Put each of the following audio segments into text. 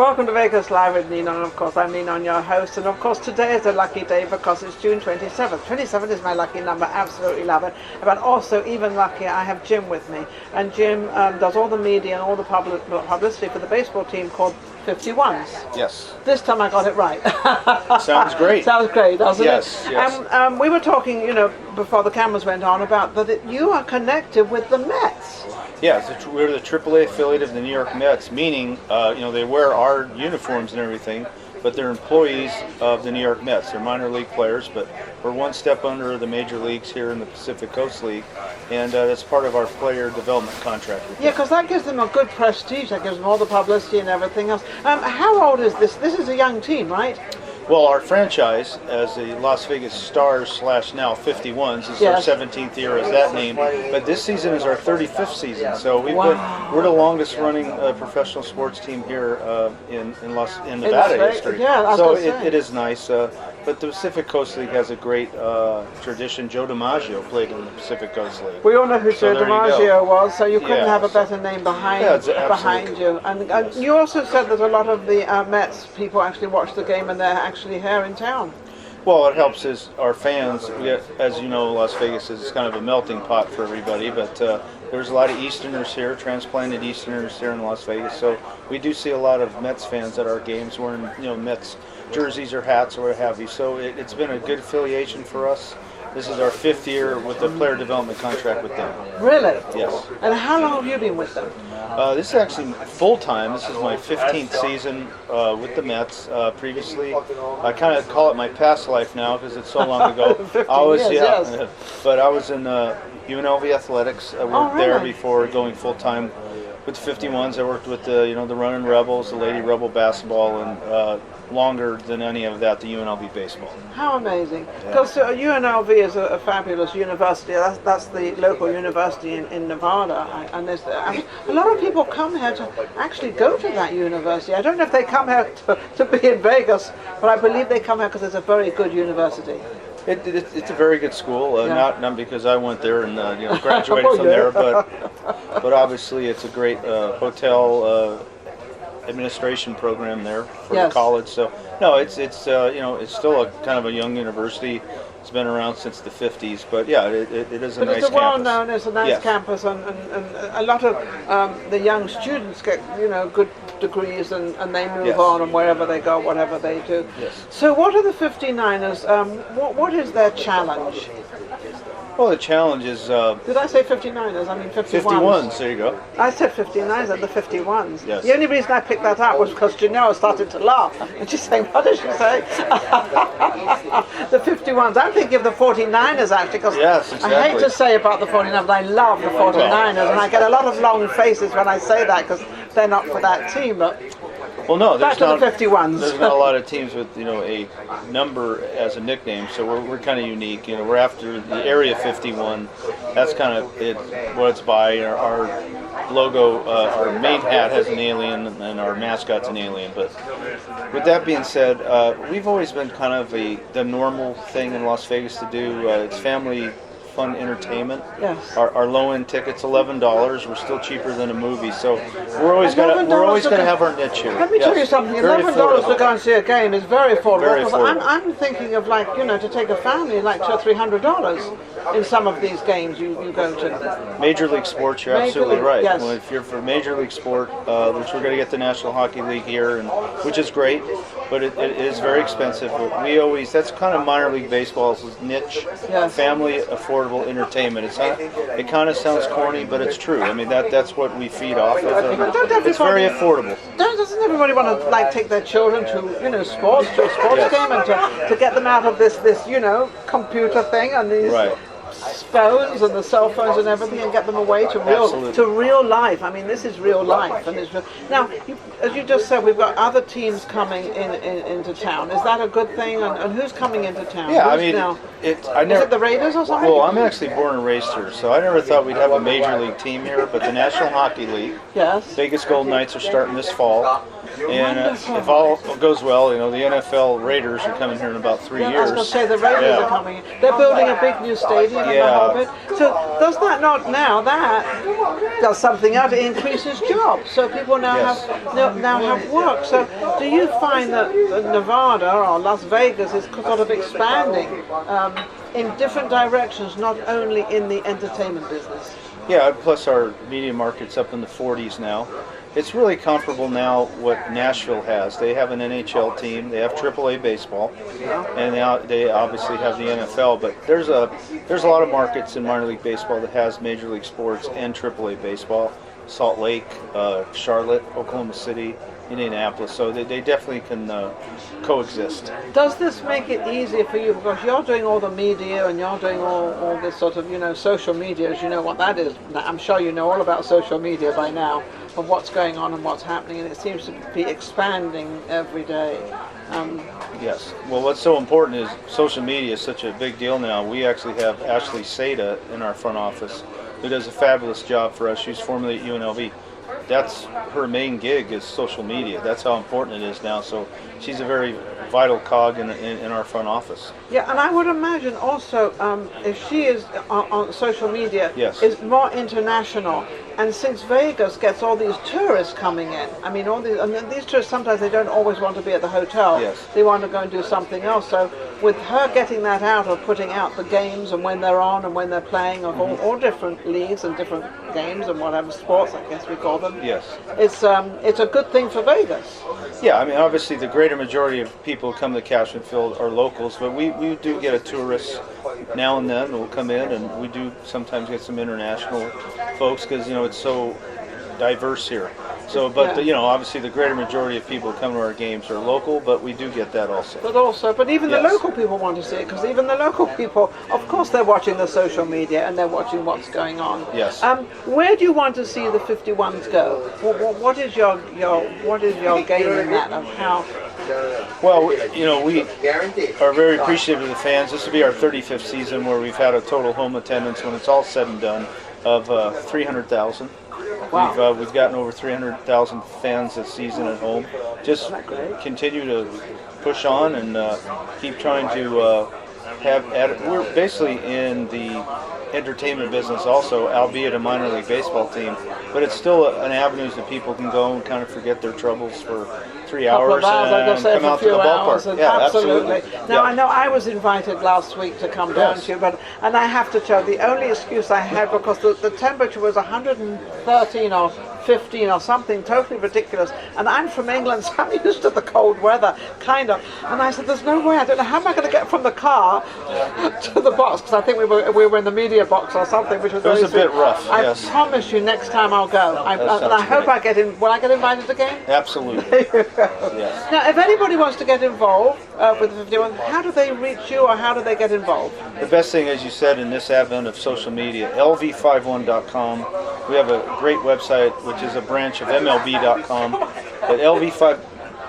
Welcome to Vegas Live with Nina, and of course I'm Nina, your host, and of course today is a lucky day because it's June 27th. 27 is my lucky number, absolutely love it. But also, even luckier, I have Jim with me, and Jim does all the media and all the publicity for the baseball team called 51s. Yes. This time I got it right. Sounds great. Sounds great, doesn't yes, it? Yes. And we were talking, before the cameras went on about that you are connected with the Mets. Yeah, we're the AAA affiliate of the New York Mets, meaning, they wear our uniforms and everything, but they're employees of the New York Mets. They're minor league players, but we're one step under the major leagues here in the Pacific Coast League, and that's part of our player development contract with them. Yeah, because that gives them a good prestige. That gives them all the publicity and everything else. How old is this? This is a young team, right? Well, our franchise, as the Las Vegas Stars / now 51s, is our 17th year as that name. But this season is our 35th season, so we're the longest running professional sports team here in Nevada history. Yeah, so it is nice. But the Pacific Coast League has a great tradition. Joe DiMaggio played in the Pacific Coast League. We all know who Joe DiMaggio was, so you couldn't have a so better name behind you. And you also said that a lot of the Mets people actually watch the game and they're actually here in town. Well, it helps is our fans. As you know, Las Vegas is kind of a melting pot for everybody, but there's a lot of Easterners here, transplanted Easterners here in Las Vegas. So we do see a lot of Mets fans at our games wearing, Mets jerseys or hats or what have you. So it's been a good affiliation for us. This is our 5th year with the player development contract with them. Really? Yes. And how long have you been with them? This is actually full-time. This is my 15th season with the Mets. Previously, I kind of call it my past life now because it's so long ago. 15 years, yes. But I was in UNLV athletics. I worked there before going full-time with the 51s. I worked with the Runnin' Rebels, the Lady Rebel basketball, and longer than any of that, the UNLV baseball. How amazing. Because UNLV is a fabulous university. That's the local university in Nevada. And there's a lot of people come here to actually go to that university. I don't know if they come here to be in Vegas, but I believe they come here because it's a very good university. It's a very good school, not because I went there and graduated from there, but obviously it's a great hotel administration program there for the college. So no, it's still a kind of a young university. It's been around since the 50s, but yeah, it is a nice campus. But it's well-known, it's a nice campus, and a lot of the young students get good degrees, and they move on, and wherever they go, whatever they do. Yes. So what are the 59ers? What is their challenge? Well, the challenge is... Did I say 59ers? I mean 51s. 51s, there you go. I said 59s and the 51s. Yes. The only reason I picked that up was because Janelle started to laugh. And she's saying, what did she say? The 51s. I'm thinking of the 49ers, actually, because exactly. I hate to say about the 49ers, but I love the 49ers. And I get a lot of long faces when I say that, because they're not for that team. But well, no, back to the 51s. There's not a lot of teams with a number as a nickname, so we're kind of unique. We're after the Area 51. That's kind of what it's by. Our logo, our main hat has an alien, and our mascot's an alien. But with that being said, we've always been kind of the normal thing in Las Vegas to do. It's family fun entertainment. Yes. Our low-end ticket's $11. We're still cheaper than a movie, so we're always gonna have our niche here. Let me tell you something. $11 to go and see a game is very affordable. Very affordable. I'm thinking of to take a family like $200 or $300 in some of these games you go to. Major League Sports, you're absolutely right. Yes. Well, if you're for Major League Sport, which we're going to get the National Hockey League here, which is great, but it is very expensive. But that's kind of minor league baseball's niche, family affordable entertainment. It kind of sounds corny, but it's true. I mean, that's what we feed off of. It's very affordable. Doesn't everybody want to take their children to sports game and to get them out of this computer thing and these phones and the cell phones and everything, and get them away to real life. I mean, this is real life, and it's real. Now, as you just said, we've got other teams coming into town. Is that a good thing? And who's coming into town? Yeah, is it the Raiders or something? Well, I'm actually born and raised here, so I never thought we'd have a major league team here. But the National Hockey League, Vegas Golden Knights are starting this fall. And if all goes well, the NFL Raiders are coming here in about 3 years. I was going to say the Raiders are coming. They're building a big new stadium and the whole bit. So does that not now, that does something else, it increases jobs. So people now have work. So do you find that Nevada or Las Vegas is sort of expanding in different directions, not only in the entertainment business? Yeah, plus our media market's up in the 40s now. It's really comparable now what Nashville has. They have an NHL team, they have AAA baseball, and now they obviously have the NFL. But there's a lot of markets in minor league baseball that has Major League Sports and AAA baseball. Salt Lake, Charlotte, Oklahoma City, Indianapolis. So they definitely can coexist. Does this make it easier for you, because you're doing all the media and you're doing all this sort of, social media, as you know what that is. I'm sure you know all about social media by now, of what's going on and what's happening, and it seems to be expanding every day. Yes. Well, what's so important is social media is such a big deal now. We actually have Ashley Seda in our front office, who does a fabulous job for us. She's formerly at UNLV. That's her main gig, is social media. That's how important it is now. So she's a very vital cog in our front office. Yeah, and I would imagine also if she is on social media, is more international. And since Vegas gets all these tourists coming in, I mean, these tourists, sometimes they don't always want to be at the hotel. Yes. They want to go and do something else. So with her getting that out, of putting out the games and when they're on and when they're playing, of all different leagues and different games and whatever sports, I guess we call them. Yes. It's a good thing for Vegas. Yeah, I mean, obviously the greater majority of people who come to Cashman Field are locals, but we do get a tourist now and then who will come in, and we do sometimes get some international folks, because it's so diverse here. So, but obviously the greater majority of people who come to our games are local, but we do get that also. But even the local people want to see it, because even the local people, of course, they're watching the social media and they're watching what's going on. Yes. Where do you want to see the 51s go? What is your game in that, of how? Well, we are very appreciative of the fans. This will be our 35th season where we've had a total home attendance, when it's all said and done, of 300,000. Wow. We've gotten over 300,000 fans this season at home. Just continue to push on and keep trying to we're basically in the entertainment business also, albeit a minor league baseball team, but it's still an avenue that people can go and kind of forget their troubles for 3 hours and come out to the ballpark. Yeah, absolutely. Now, I know I was invited last week to come down to you, and I have to tell you, the only excuse I had, because the temperature was 113 or 15 or something totally ridiculous, and I'm from England, so I'm used to the cold weather, kind of, and I said, there's no way, I don't know how am I going to get from the car to the box, because I think we were in the media box or something, which was a bit rough. I promise you next time I'll go, and I hope I get in. Will I get invited again? Absolutely. Yes. Now, if anybody wants to get involved with the 51, how do they reach you, or how do they get involved? The best thing, as you said, in this advent of social media, lv51.com. We have a great website, which is a branch of MLB.com, but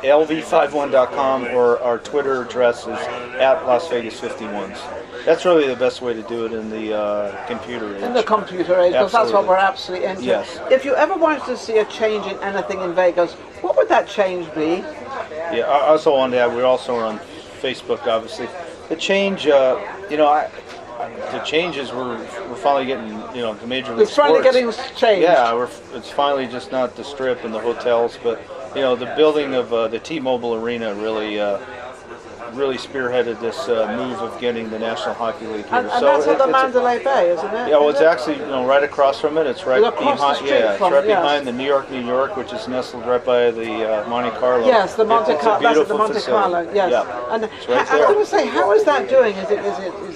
lv51.com, or our Twitter address is at Las Vegas 51s. That's really the best way to do it in the computer age. In the computer age, because that's what we're absolutely into. Yes. If you ever wanted to see a change in anything in Vegas, what would that change be? Yeah, I also wanted to add, we're also on Facebook, obviously. The change, the changes we're finally getting, the major league sports. It's finally getting changed. Yeah, it's finally just not the Strip and the hotels, but the building of the T-Mobile Arena really spearheaded this move of getting the National Hockey League here. And that's at the Mandalay Bay, isn't it? Yeah, well, it's actually right across from it. It's right across behind. The street from, behind the New York, which is nestled right by the Monte Carlo. Yes, the Monte Carlo. That's at the Monte Carlo. Yes. Yeah. And it's right I was going to say, how is that doing? Is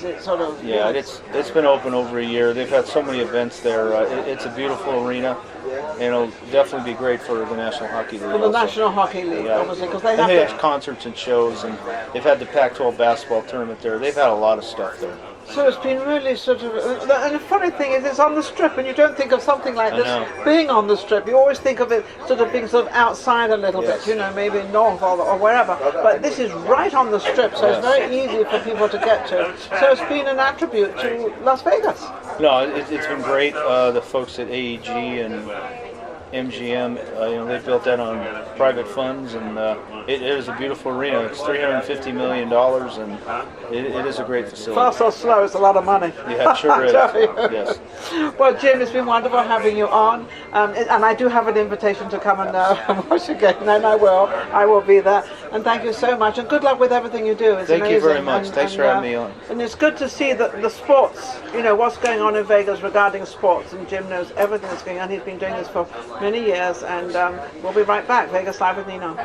it sort of? Yeah, it's been open over a year. They've had so many events there. It's a beautiful arena. And it'll definitely be great for the National Hockey League. For the National Hockey League, obviously, because they have concerts and shows, and they've had the Pac-12 basketball tournament there. They've had a lot of stuff there. So it's been really sort of, and the funny thing is, it's on the Strip, and you don't think of something like this being on the Strip. You always think of it sort of being sort of outside a little bit, maybe north or wherever. But this is right on the Strip, so it's very easy for people to get to. So it's been an attribute to Las Vegas. No, it's been great. The folks at AEG and MGM. They built that on private funds, and it is a beautiful arena. It's $350 million, and it is a great facility. Fast or slow, it's a lot of money. Yeah, it sure is. Yes. Well, Jim, it's been wonderful having you on, and I do have an invitation to come and watch again, and I will be there. And thank you so much, and good luck with everything you do. It's thank amazing. you very much. Thanks for having me on. And it's good to see that the sports, what's going on in Vegas regarding sports, and Jim knows everything that's going on. He's been doing this for many years, and we'll be right back. Vegas Live with Nino.